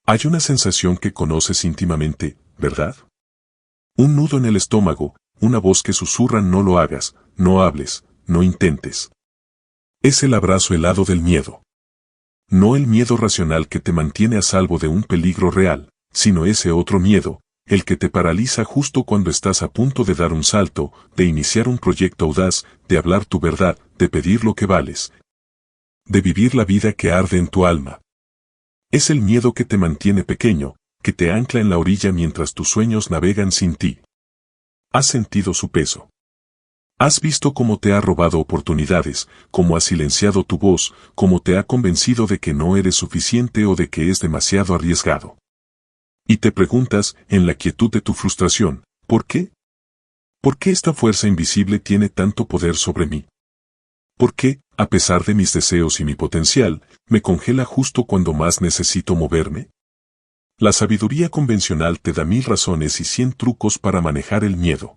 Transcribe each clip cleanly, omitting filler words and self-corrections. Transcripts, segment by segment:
Hay una sensación que conoces íntimamente, ¿verdad? Un nudo en el estómago, una voz que susurra no lo hagas, no hables, no intentes. Es el abrazo helado del miedo. No el miedo racional que te mantiene a salvo de un peligro real, sino ese otro miedo, el que te paraliza justo cuando estás a punto de dar un salto, de iniciar un proyecto audaz, de hablar tu verdad, de pedir lo que vales, de vivir la vida que arde en tu alma. Es el miedo que te mantiene pequeño, que te ancla en la orilla mientras tus sueños navegan sin ti. ¿Has sentido su peso? ¿Has visto cómo te ha robado oportunidades, cómo ha silenciado tu voz, cómo te ha convencido de que no eres suficiente o de que es demasiado arriesgado? Y te preguntas, en la quietud de tu frustración, ¿por qué? ¿Por qué esta fuerza invisible tiene tanto poder sobre mí? ¿Por qué, a pesar de mis deseos y mi potencial, me congela justo cuando más necesito moverme? La sabiduría convencional te da 1000 razones y 100 trucos para manejar el miedo.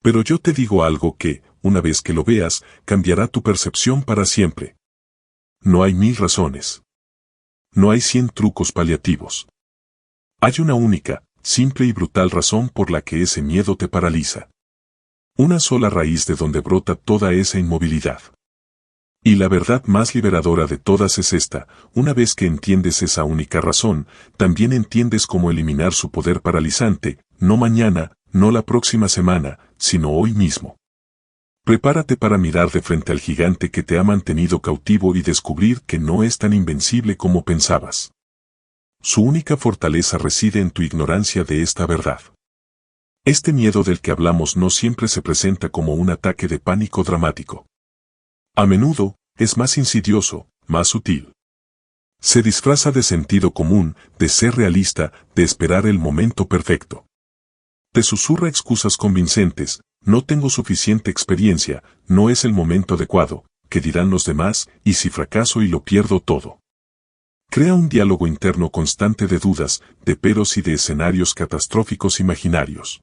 Pero yo te digo algo que, una vez que lo veas, cambiará tu percepción para siempre. No hay 1000 razones. No hay 100 trucos paliativos. Hay una única, simple y brutal razón por la que ese miedo te paraliza. Una sola raíz de donde brota toda esa inmovilidad. Y la verdad más liberadora de todas es esta: una vez que entiendes esa única razón, también entiendes cómo eliminar su poder paralizante, no mañana, no la próxima semana, sino hoy mismo. Prepárate para mirar de frente al gigante que te ha mantenido cautivo y descubrir que no es tan invencible como pensabas. Su única fortaleza reside en tu ignorancia de esta verdad. Este miedo del que hablamos no siempre se presenta como un ataque de pánico dramático. A menudo, es más insidioso, más sutil. Se disfraza de sentido común, de ser realista, de esperar el momento perfecto. Te susurra excusas convincentes: no tengo suficiente experiencia, no es el momento adecuado, ¿qué dirán los demás? ¿Y si fracaso y lo pierdo todo? Crea un diálogo interno constante de dudas, de peros y de escenarios catastróficos imaginarios.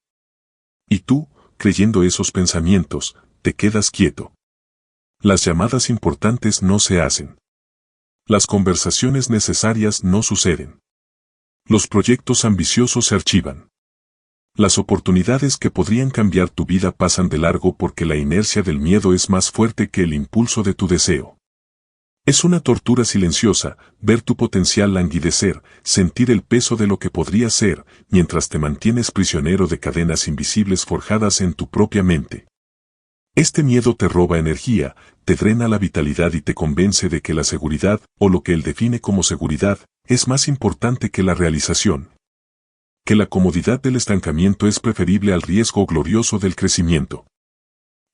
Y tú, creyendo esos pensamientos, te quedas quieto. Las llamadas importantes no se hacen. Las conversaciones necesarias no suceden. Los proyectos ambiciosos se archivan. Las oportunidades que podrían cambiar tu vida pasan de largo porque la inercia del miedo es más fuerte que el impulso de tu deseo. Es una tortura silenciosa, ver tu potencial languidecer, sentir el peso de lo que podría ser, mientras te mantienes prisionero de cadenas invisibles forjadas en tu propia mente. Este miedo te roba energía, te drena la vitalidad y te convence de que la seguridad, o lo que él define como seguridad, es más importante que la realización. Que la comodidad del estancamiento es preferible al riesgo glorioso del crecimiento.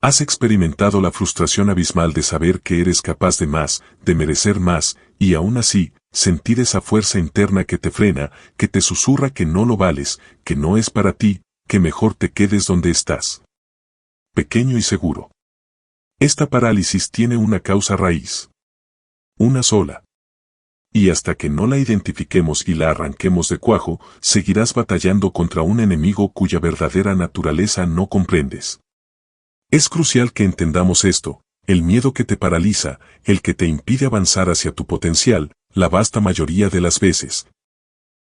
Has experimentado la frustración abismal de saber que eres capaz de más, de merecer más, y aún así, sentir esa fuerza interna que te frena, que te susurra que no lo vales, que no es para ti, que mejor te quedes donde estás. Pequeño y seguro. Esta parálisis tiene una causa raíz. Una sola. Y hasta que no la identifiquemos y la arranquemos de cuajo, seguirás batallando contra un enemigo cuya verdadera naturaleza no comprendes. Es crucial que entendamos esto: el miedo que te paraliza, el que te impide avanzar hacia tu potencial, la vasta mayoría de las veces,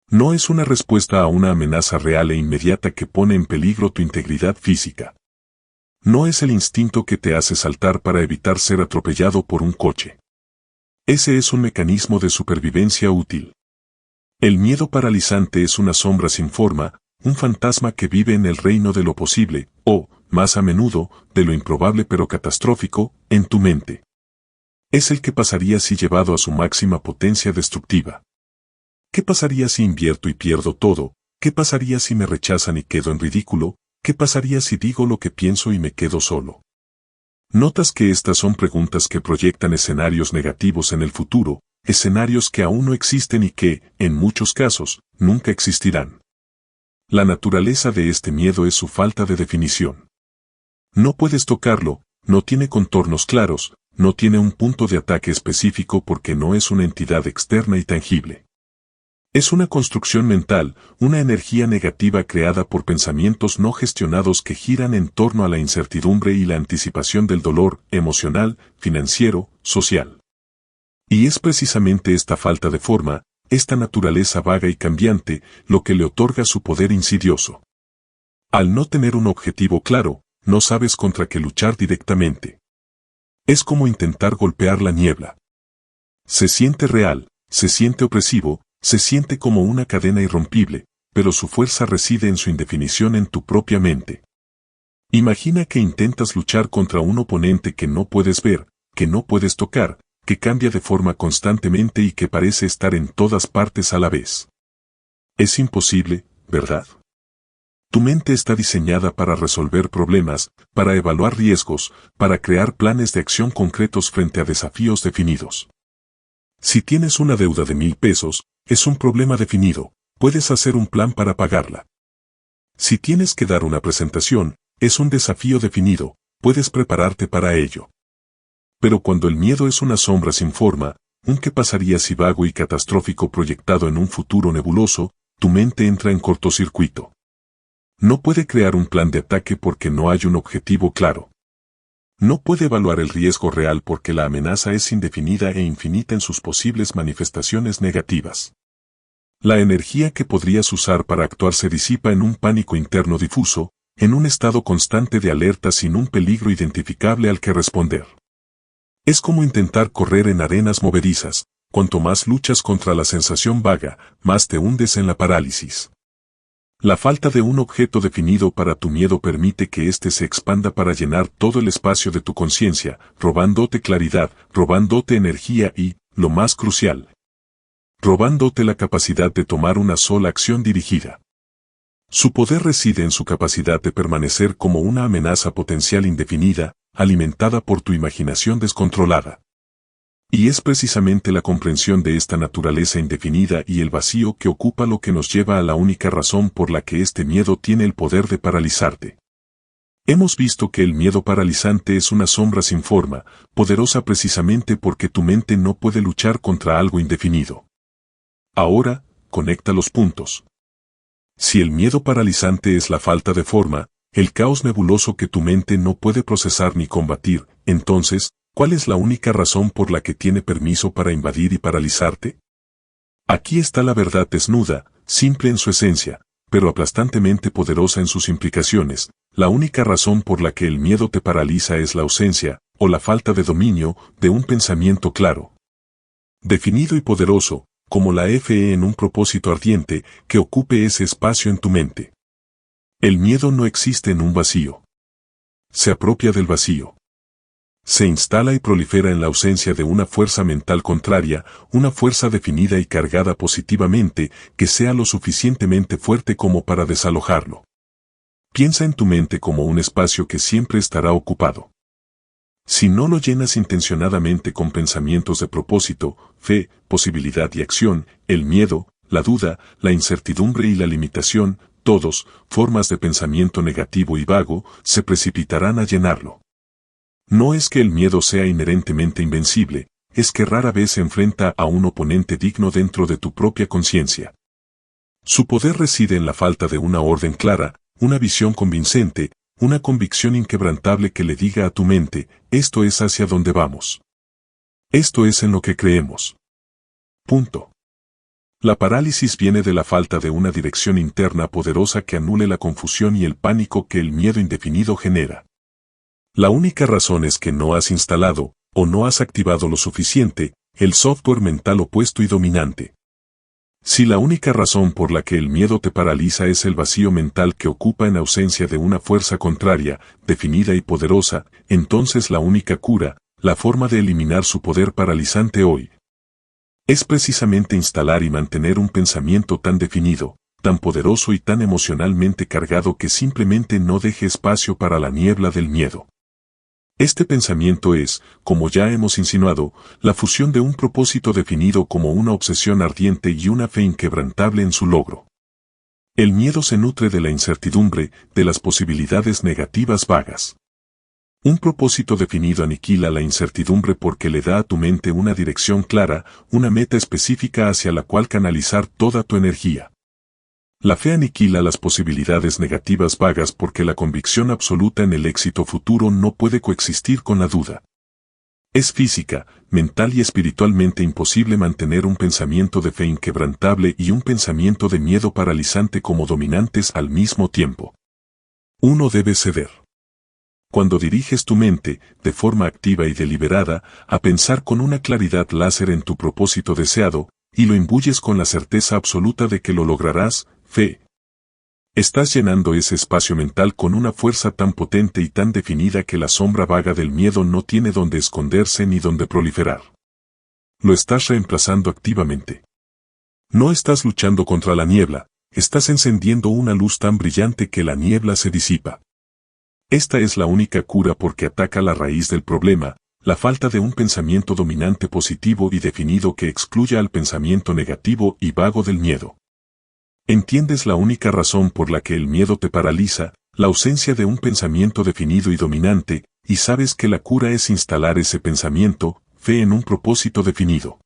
no es una respuesta a una amenaza real e inmediata que pone en peligro tu integridad física. No es el instinto que te hace saltar para evitar ser atropellado por un coche. Ese es un mecanismo de supervivencia útil. El miedo paralizante es una sombra sin forma, un fantasma que vive en el reino de lo posible, o, más a menudo, de lo improbable pero catastrófico, en tu mente. Es el que pasaría si llevado a su máxima potencia destructiva. ¿Qué pasaría si invierto y pierdo todo? ¿Qué pasaría si me rechazan y quedo en ridículo? ¿Qué pasaría si digo lo que pienso y me quedo solo? Notas que estas son preguntas que proyectan escenarios negativos en el futuro, escenarios que aún no existen y que, en muchos casos, nunca existirán. La naturaleza de este miedo es su falta de definición. No puedes tocarlo, no tiene contornos claros, no tiene un punto de ataque específico porque no es una entidad externa y tangible. Es una construcción mental, una energía negativa creada por pensamientos no gestionados que giran en torno a la incertidumbre y la anticipación del dolor emocional, financiero, social. Y es precisamente esta falta de forma, esta naturaleza vaga y cambiante, lo que le otorga su poder insidioso. Al no tener un objetivo claro, no sabes contra qué luchar directamente. Es como intentar golpear la niebla. Se siente real, se siente opresivo, se siente como una cadena irrompible, pero su fuerza reside en su indefinición en tu propia mente. Imagina que intentas luchar contra un oponente que no puedes ver, que no puedes tocar, que cambia de forma constantemente y que parece estar en todas partes a la vez. Es imposible, ¿verdad? Tu mente está diseñada para resolver problemas, para evaluar riesgos, para crear planes de acción concretos frente a desafíos definidos. Si tienes una deuda de 1,000 pesos, es un problema definido, puedes hacer un plan para pagarla. Si tienes que dar una presentación, es un desafío definido, puedes prepararte para ello. Pero cuando el miedo es una sombra sin forma, un qué pasaría si vago y catastrófico proyectado en un futuro nebuloso, tu mente entra en cortocircuito. No puede crear un plan de ataque porque no hay un objetivo claro. No puede evaluar el riesgo real porque la amenaza es indefinida e infinita en sus posibles manifestaciones negativas. La energía que podrías usar para actuar se disipa en un pánico interno difuso, en un estado constante de alerta sin un peligro identificable al que responder. Es como intentar correr en arenas movedizas, cuanto más luchas contra la sensación vaga, más te hundes en la parálisis. La falta de un objeto definido para tu miedo permite que éste se expanda para llenar todo el espacio de tu conciencia, robándote claridad, robándote energía y, lo más crucial, robándote la capacidad de tomar una sola acción dirigida. Su poder reside en su capacidad de permanecer como una amenaza potencial indefinida, alimentada por tu imaginación descontrolada. Y es precisamente la comprensión de esta naturaleza indefinida y el vacío que ocupa lo que nos lleva a la única razón por la que este miedo tiene el poder de paralizarte. Hemos visto que el miedo paralizante es una sombra sin forma, poderosa precisamente porque tu mente no puede luchar contra algo indefinido. Ahora, conecta los puntos. Si el miedo paralizante es la falta de forma, el caos nebuloso que tu mente no puede procesar ni combatir, entonces, ¿cuál es la única razón por la que tiene permiso para invadir y paralizarte? Aquí está la verdad desnuda, simple en su esencia, pero aplastantemente poderosa en sus implicaciones. La única razón por la que el miedo te paraliza es la ausencia, o la falta de dominio, de un pensamiento claro, definido y poderoso, como la fe en un propósito ardiente, que ocupe ese espacio en tu mente. El miedo no existe en un vacío. Se apropia del vacío. Se instala y prolifera en la ausencia de una fuerza mental contraria, una fuerza definida y cargada positivamente, que sea lo suficientemente fuerte como para desalojarlo. Piensa en tu mente como un espacio que siempre estará ocupado. Si no lo llenas intencionadamente con pensamientos de propósito, fe, posibilidad y acción, el miedo, la duda, la incertidumbre y la limitación, todos, formas de pensamiento negativo y vago, se precipitarán a llenarlo. No es que el miedo sea inherentemente invencible, es que rara vez se enfrenta a un oponente digno dentro de tu propia conciencia. Su poder reside en la falta de una orden clara, una visión convincente, una convicción inquebrantable que le diga a tu mente, esto es hacia donde vamos. Esto es en lo que creemos. Punto. La parálisis viene de la falta de una dirección interna poderosa que anule la confusión y el pánico que el miedo indefinido genera. La única razón es que no has instalado, o no has activado lo suficiente, el software mental opuesto y dominante. Si la única razón por la que el miedo te paraliza es el vacío mental que ocupa en ausencia de una fuerza contraria, definida y poderosa, entonces la única cura, la forma de eliminar su poder paralizante hoy, es precisamente instalar y mantener un pensamiento tan definido, tan poderoso y tan emocionalmente cargado que simplemente no deje espacio para la niebla del miedo. Este pensamiento es, como ya hemos insinuado, la fusión de un propósito definido como una obsesión ardiente y una fe inquebrantable en su logro. El miedo se nutre de la incertidumbre, de las posibilidades negativas vagas. Un propósito definido aniquila la incertidumbre porque le da a tu mente una dirección clara, una meta específica hacia la cual canalizar toda tu energía. La fe aniquila las posibilidades negativas vagas porque la convicción absoluta en el éxito futuro no puede coexistir con la duda. Es física, mental y espiritualmente imposible mantener un pensamiento de fe inquebrantable y un pensamiento de miedo paralizante como dominantes al mismo tiempo. Uno debe ceder. Cuando diriges tu mente, de forma activa y deliberada, a pensar con una claridad láser en tu propósito deseado, y lo imbuyes con la certeza absoluta de que lo lograrás, fe. Estás llenando ese espacio mental con una fuerza tan potente y tan definida que la sombra vaga del miedo no tiene donde esconderse ni donde proliferar. Lo estás reemplazando activamente. No estás luchando contra la niebla, estás encendiendo una luz tan brillante que la niebla se disipa. Esta es la única cura porque ataca la raíz del problema, la falta de un pensamiento dominante positivo y definido que excluya al pensamiento negativo y vago del miedo. Entiendes la única razón por la que el miedo te paraliza, la ausencia de un pensamiento definido y dominante, y sabes que la cura es instalar ese pensamiento, fe en un propósito definido.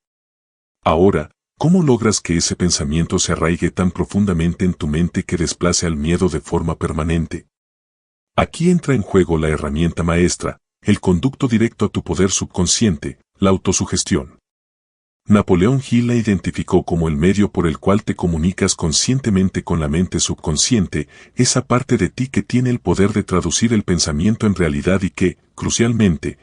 Ahora, ¿cómo logras que ese pensamiento se arraigue tan profundamente en tu mente que desplace al miedo de forma permanente? Aquí entra en juego la herramienta maestra, el conducto directo a tu poder subconsciente, la autosugestión. Napoleón Hill la identificó como el medio por el cual te comunicas conscientemente con la mente subconsciente, esa parte de ti que tiene el poder de traducir el pensamiento en realidad y que, crucialmente,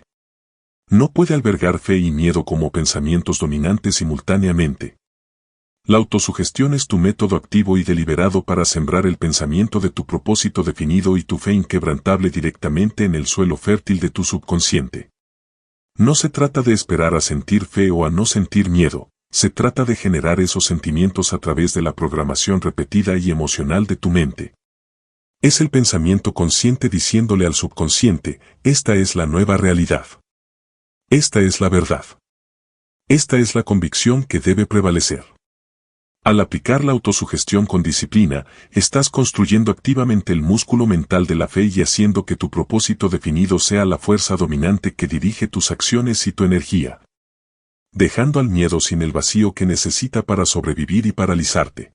no puede albergar fe y miedo como pensamientos dominantes simultáneamente. La autosugestión es tu método activo y deliberado para sembrar el pensamiento de tu propósito definido y tu fe inquebrantable directamente en el suelo fértil de tu subconsciente. No se trata de esperar a sentir fe o a no sentir miedo, se trata de generar esos sentimientos a través de la programación repetida y emocional de tu mente. Es el pensamiento consciente diciéndole al subconsciente, esta es la nueva realidad. Esta es la verdad. Esta es la convicción que debe prevalecer. Al aplicar la autosugestión con disciplina, estás construyendo activamente el músculo mental de la fe y haciendo que tu propósito definido sea la fuerza dominante que dirige tus acciones y tu energía. Dejando al miedo sin el vacío que necesita para sobrevivir y paralizarte.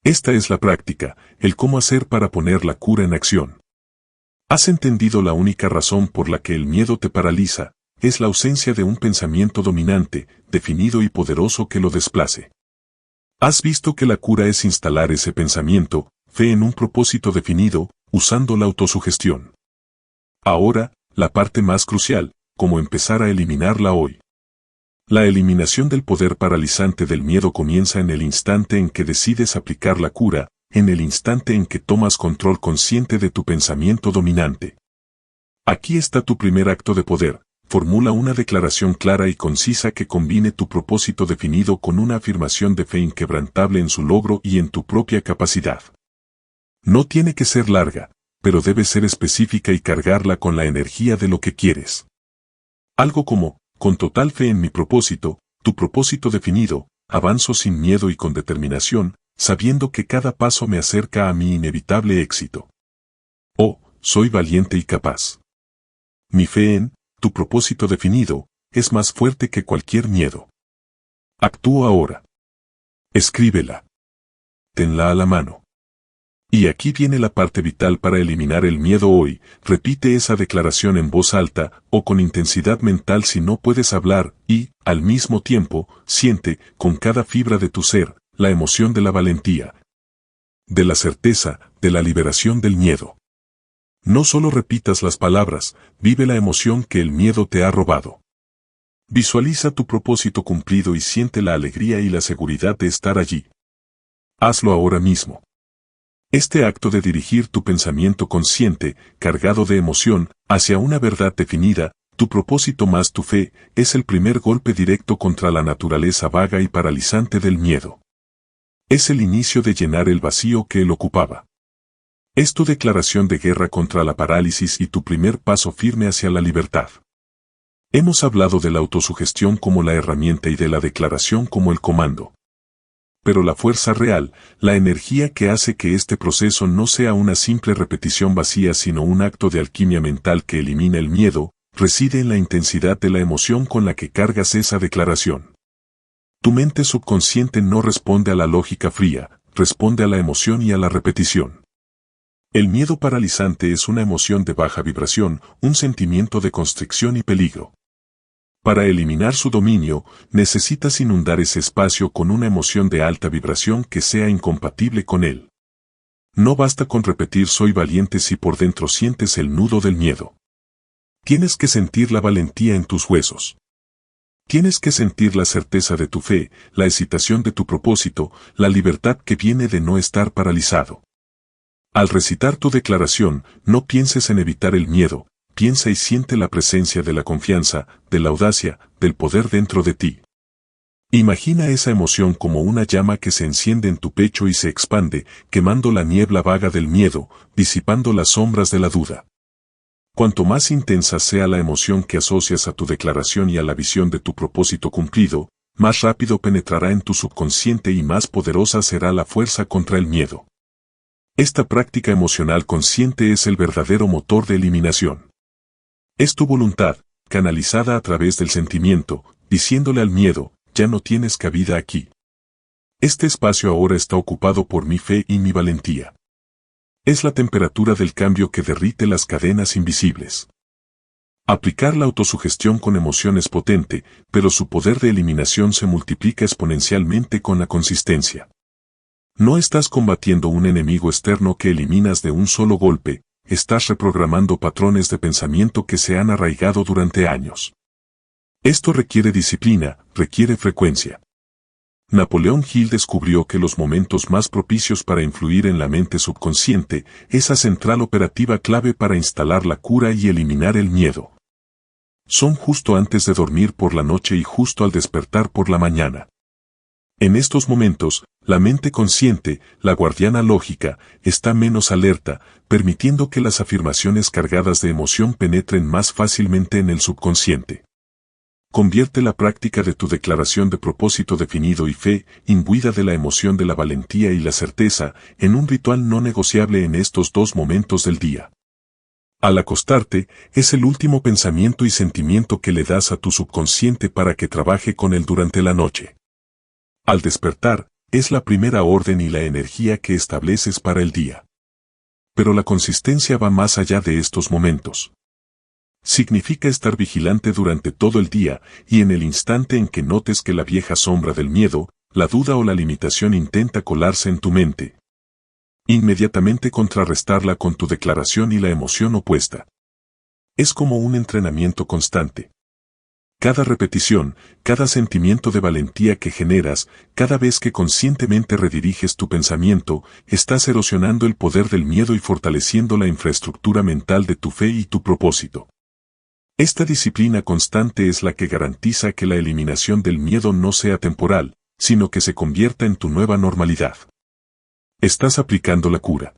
Esta es la práctica, el cómo hacer para poner la cura en acción. ¿Has entendido la única razón por la que el miedo te paraliza? Es la ausencia de un pensamiento dominante, definido y poderoso que lo desplace. ¿Has visto que la cura es instalar ese pensamiento, fe en un propósito definido, usando la autosugestión? Ahora, la parte más crucial, cómo empezar a eliminarla hoy. La eliminación del poder paralizante del miedo comienza en el instante en que decides aplicar la cura, en el instante en que tomas control consciente de tu pensamiento dominante. Aquí está tu primer acto de poder. Formula una declaración clara y concisa que combine tu propósito definido con una afirmación de fe inquebrantable en su logro y en tu propia capacidad. No tiene que ser larga, pero debe ser específica y cargarla con la energía de lo que quieres. Algo como, con total fe en mi propósito, tu propósito definido, avanzo sin miedo y con determinación, sabiendo que cada paso me acerca a mi inevitable éxito. Oh, soy valiente y capaz. Mi fe en tu propósito definido, es más fuerte que cualquier miedo. Actúa ahora. Escríbela. Tenla a la mano. Y aquí viene la parte vital para eliminar el miedo hoy, repite esa declaración en voz alta, o con intensidad mental si no puedes hablar, y, al mismo tiempo, siente, con cada fibra de tu ser, la emoción de la valentía. De la certeza, de la liberación del miedo. No solo repitas las palabras, vive la emoción que el miedo te ha robado. Visualiza tu propósito cumplido y siente la alegría y la seguridad de estar allí. Hazlo ahora mismo. Este acto de dirigir tu pensamiento consciente, cargado de emoción, hacia una verdad definida, tu propósito más tu fe, es el primer golpe directo contra la naturaleza vaga y paralizante del miedo. Es el inicio de llenar el vacío que él ocupaba. Es tu declaración de guerra contra la parálisis y tu primer paso firme hacia la libertad. Hemos hablado de la autosugestión como la herramienta y de la declaración como el comando. Pero la fuerza real, la energía que hace que este proceso no sea una simple repetición vacía sino un acto de alquimia mental que elimina el miedo, reside en la intensidad de la emoción con la que cargas esa declaración. Tu mente subconsciente no responde a la lógica fría, responde a la emoción y a la repetición. El miedo paralizante es una emoción de baja vibración, un sentimiento de constricción y peligro. Para eliminar su dominio, necesitas inundar ese espacio con una emoción de alta vibración que sea incompatible con él. No basta con repetir soy valiente si por dentro sientes el nudo del miedo. Tienes que sentir la valentía en tus huesos. Tienes que sentir la certeza de tu fe, la excitación de tu propósito, la libertad que viene de no estar paralizado. Al recitar tu declaración, no pienses en evitar el miedo, piensa y siente la presencia de la confianza, de la audacia, del poder dentro de ti. Imagina esa emoción como una llama que se enciende en tu pecho y se expande, quemando la niebla vaga del miedo, disipando las sombras de la duda. Cuanto más intensa sea la emoción que asocias a tu declaración y a la visión de tu propósito cumplido, más rápido penetrará en tu subconsciente y más poderosa será la fuerza contra el miedo. Esta práctica emocional consciente es el verdadero motor de eliminación. Es tu voluntad, canalizada a través del sentimiento, diciéndole al miedo, ya no tienes cabida aquí. Este espacio ahora está ocupado por mi fe y mi valentía. Es la temperatura del cambio que derrite las cadenas invisibles. Aplicar la autosugestión con emoción es potente, pero su poder de eliminación se multiplica exponencialmente con la consistencia. No estás combatiendo un enemigo externo que eliminas de un solo golpe, estás reprogramando patrones de pensamiento que se han arraigado durante años. Esto requiere disciplina, requiere frecuencia. Napoleón Hill descubrió que los momentos más propicios para influir en la mente subconsciente, esa central operativa clave para instalar la cura y eliminar el miedo, son justo antes de dormir por la noche y justo al despertar por la mañana. En estos momentos, la mente consciente, la guardiana lógica, está menos alerta, permitiendo que las afirmaciones cargadas de emoción penetren más fácilmente en el subconsciente. Convierte la práctica de tu declaración de propósito definido y fe, imbuida de la emoción de la valentía y la certeza, en un ritual no negociable en estos dos momentos del día. Al acostarte, es el último pensamiento y sentimiento que le das a tu subconsciente para que trabaje con él durante la noche. Al despertar, es la primera orden y la energía que estableces para el día. Pero la consistencia va más allá de estos momentos. Significa estar vigilante durante todo el día, y en el instante en que notes que la vieja sombra del miedo, la duda o la limitación intenta colarse en tu mente, inmediatamente contrarrestarla con tu declaración y la emoción opuesta. Es como un entrenamiento constante. Cada repetición, cada sentimiento de valentía que generas, cada vez que conscientemente rediriges tu pensamiento, estás erosionando el poder del miedo y fortaleciendo la infraestructura mental de tu fe y tu propósito. Esta disciplina constante es la que garantiza que la eliminación del miedo no sea temporal, sino que se convierta en tu nueva normalidad. Estás aplicando la cura.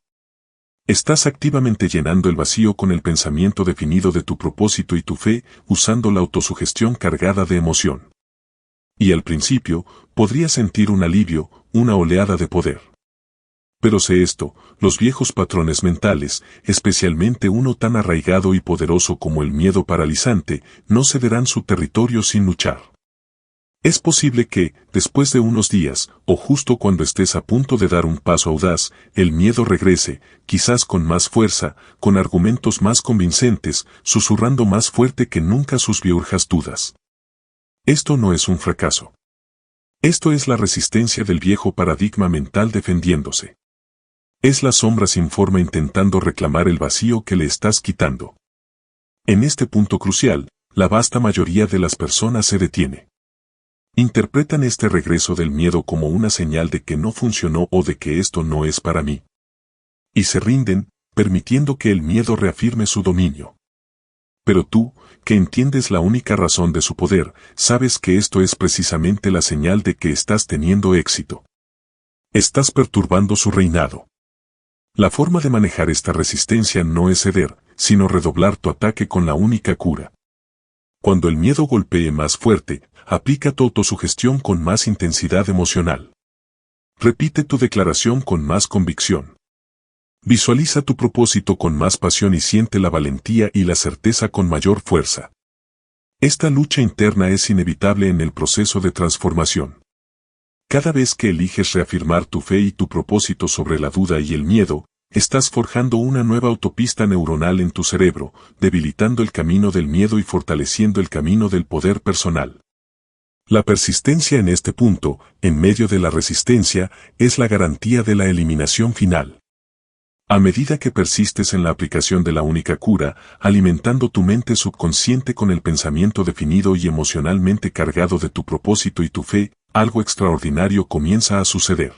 Estás activamente llenando el vacío con el pensamiento definido de tu propósito y tu fe, usando la autosugestión cargada de emoción. Y al principio, podrías sentir un alivio, una oleada de poder. Pero sé esto, los viejos patrones mentales, especialmente uno tan arraigado y poderoso como el miedo paralizante, no cederán su territorio sin luchar. Es posible que, después de unos días, o justo cuando estés a punto de dar un paso audaz, el miedo regrese, quizás con más fuerza, con argumentos más convincentes, susurrando más fuerte que nunca sus biurjas dudas. Esto no es un fracaso. Esto es la resistencia del viejo paradigma mental defendiéndose. Es la sombra sin forma intentando reclamar el vacío que le estás quitando. En este punto crucial, la vasta mayoría de las personas se detiene. Interpretan este regreso del miedo como una señal de que no funcionó o de que esto no es para mí. Y se rinden, permitiendo que el miedo reafirme su dominio. Pero tú, que entiendes la única razón de su poder, sabes que esto es precisamente la señal de que estás teniendo éxito. Estás perturbando su reinado. La forma de manejar esta resistencia no es ceder, sino redoblar tu ataque con la única cura. Cuando el miedo golpee más fuerte, aplica tu autosugestión con más intensidad emocional. Repite tu declaración con más convicción. Visualiza tu propósito con más pasión y siente la valentía y la certeza con mayor fuerza. Esta lucha interna es inevitable en el proceso de transformación. Cada vez que eliges reafirmar tu fe y tu propósito sobre la duda y el miedo, estás forjando una nueva autopista neuronal en tu cerebro, debilitando el camino del miedo y fortaleciendo el camino del poder personal. La persistencia en este punto, en medio de la resistencia, es la garantía de la eliminación final. A medida que persistes en la aplicación de la única cura, alimentando tu mente subconsciente con el pensamiento definido y emocionalmente cargado de tu propósito y tu fe, algo extraordinario comienza a suceder.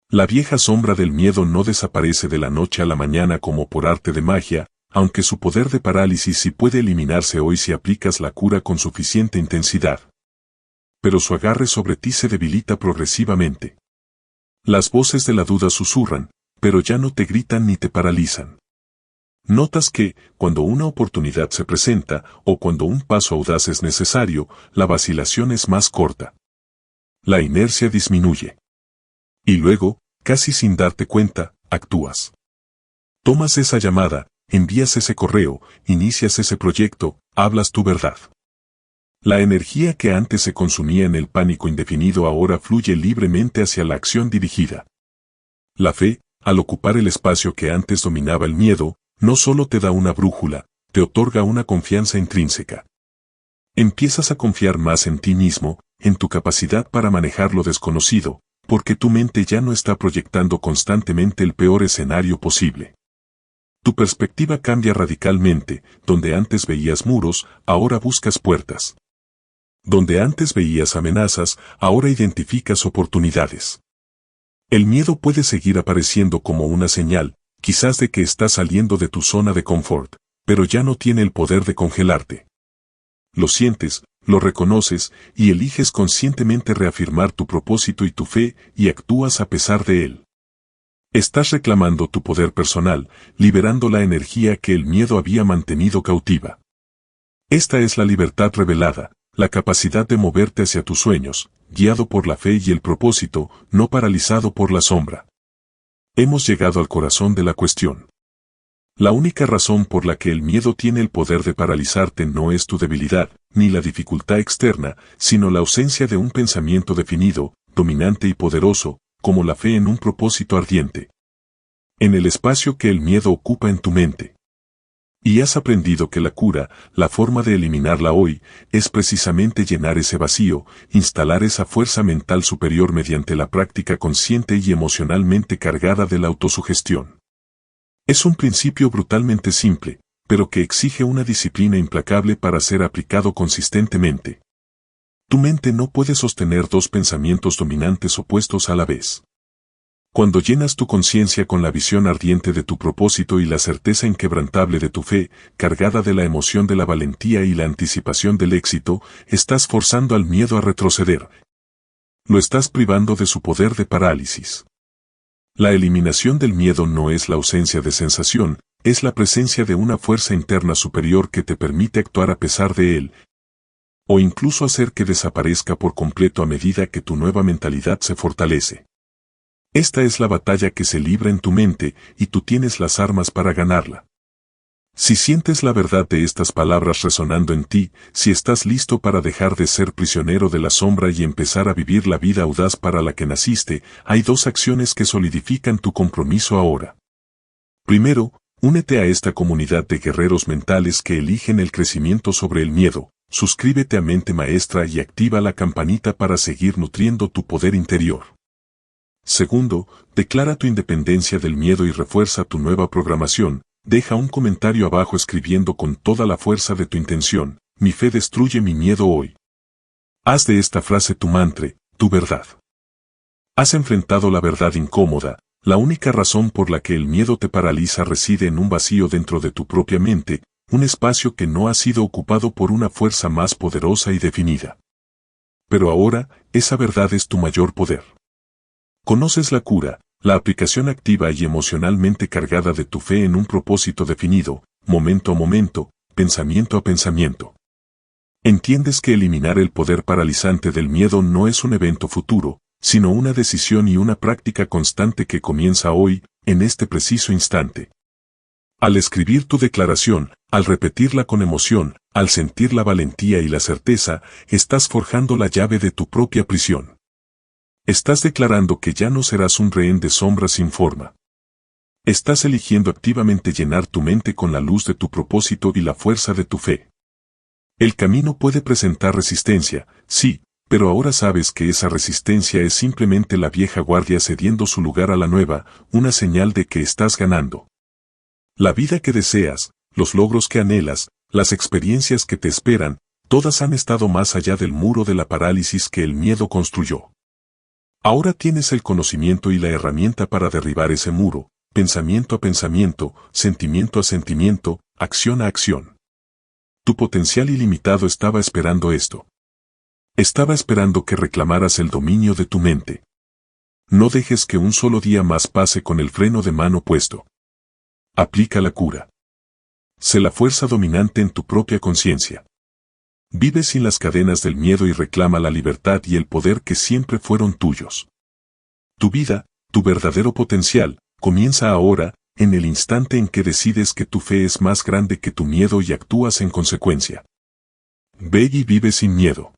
La vieja sombra del miedo no desaparece de la noche a la mañana como por arte de magia, aunque su poder de parálisis sí puede eliminarse hoy si aplicas la cura con suficiente intensidad. Pero su agarre sobre ti se debilita progresivamente. Las voces de la duda susurran, pero ya no te gritan ni te paralizan. Notas que, cuando una oportunidad se presenta, o cuando un paso audaz es necesario, la vacilación es más corta. La inercia disminuye. Y luego, casi sin darte cuenta, actúas. Tomas esa llamada, envías ese correo, inicias ese proyecto, hablas tu verdad. La energía que antes se consumía en el pánico indefinido ahora fluye libremente hacia la acción dirigida. La fe, al ocupar el espacio que antes dominaba el miedo, no solo te da una brújula, te otorga una confianza intrínseca. Empiezas a confiar más en ti mismo, en tu capacidad para manejar lo desconocido, porque tu mente ya no está proyectando constantemente el peor escenario posible. Tu perspectiva cambia radicalmente, donde antes veías muros, ahora buscas puertas. Donde antes veías amenazas, ahora identificas oportunidades. El miedo puede seguir apareciendo como una señal, quizás de que estás saliendo de tu zona de confort, pero ya no tiene el poder de congelarte. Lo sientes, lo reconoces, y eliges conscientemente reafirmar tu propósito y tu fe, y actúas a pesar de él. Estás reclamando tu poder personal, liberando la energía que el miedo había mantenido cautiva. Esta es la libertad revelada, la capacidad de moverte hacia tus sueños, guiado por la fe y el propósito, no paralizado por la sombra. Hemos llegado al corazón de la cuestión. La única razón por la que el miedo tiene el poder de paralizarte no es tu debilidad, ni la dificultad externa, sino la ausencia de un pensamiento definido, dominante y poderoso, como la fe en un propósito ardiente. En el espacio que el miedo ocupa en tu mente. Y has aprendido que la cura, la forma de eliminarla hoy, es precisamente llenar ese vacío, instalar esa fuerza mental superior mediante la práctica consciente y emocionalmente cargada de la autosugestión. Es un principio brutalmente simple, pero que exige una disciplina implacable para ser aplicado consistentemente. Tu mente no puede sostener dos pensamientos dominantes opuestos a la vez. Cuando llenas tu conciencia con la visión ardiente de tu propósito y la certeza inquebrantable de tu fe, cargada de la emoción de la valentía y la anticipación del éxito, estás forzando al miedo a retroceder. Lo estás privando de su poder de parálisis. La eliminación del miedo no es la ausencia de sensación, es la presencia de una fuerza interna superior que te permite actuar a pesar de él, o incluso hacer que desaparezca por completo a medida que tu nueva mentalidad se fortalece. Esta es la batalla que se libra en tu mente, y tú tienes las armas para ganarla. Si sientes la verdad de estas palabras resonando en ti, si estás listo para dejar de ser prisionero de la sombra y empezar a vivir la vida audaz para la que naciste, hay dos acciones que solidifican tu compromiso ahora. Primero, únete a esta comunidad de guerreros mentales que eligen el crecimiento sobre el miedo. Suscríbete a Mente Maestra y activa la campanita para seguir nutriendo tu poder interior. Segundo, declara tu independencia del miedo y refuerza tu nueva programación. Deja un comentario abajo escribiendo con toda la fuerza de tu intención: mi fe destruye mi miedo hoy. Haz de esta frase tu mantra, tu verdad. Has enfrentado la verdad incómoda. La única razón por la que el miedo te paraliza reside en un vacío dentro de tu propia mente, un espacio que no ha sido ocupado por una fuerza más poderosa y definida. Pero ahora, esa verdad es tu mayor poder. Conoces la cura, la aplicación activa y emocionalmente cargada de tu fe en un propósito definido, momento a momento, pensamiento a pensamiento. Entiendes que eliminar el poder paralizante del miedo no es un evento futuro, sino una decisión y una práctica constante que comienza hoy, en este preciso instante. Al escribir tu declaración, al repetirla con emoción, al sentir la valentía y la certeza, estás forjando la llave de tu propia prisión. Estás declarando que ya no serás un rehén de sombras sin forma. Estás eligiendo activamente llenar tu mente con la luz de tu propósito y la fuerza de tu fe. El camino puede presentar resistencia, sí, pero ahora sabes que esa resistencia es simplemente la vieja guardia cediendo su lugar a la nueva, una señal de que estás ganando. La vida que deseas, los logros que anhelas, las experiencias que te esperan, todas han estado más allá del muro de la parálisis que el miedo construyó. Ahora tienes el conocimiento y la herramienta para derribar ese muro, pensamiento a pensamiento, sentimiento a sentimiento, acción a acción. Tu potencial ilimitado estaba esperando esto. Estaba esperando que reclamaras el dominio de tu mente. No dejes que un solo día más pase con el freno de mano puesto. Aplica la cura. Sé la fuerza dominante en tu propia conciencia. Vive sin las cadenas del miedo y reclama la libertad y el poder que siempre fueron tuyos. Tu vida, tu verdadero potencial, comienza ahora, en el instante en que decides que tu fe es más grande que tu miedo y actúas en consecuencia. Ve y vive sin miedo.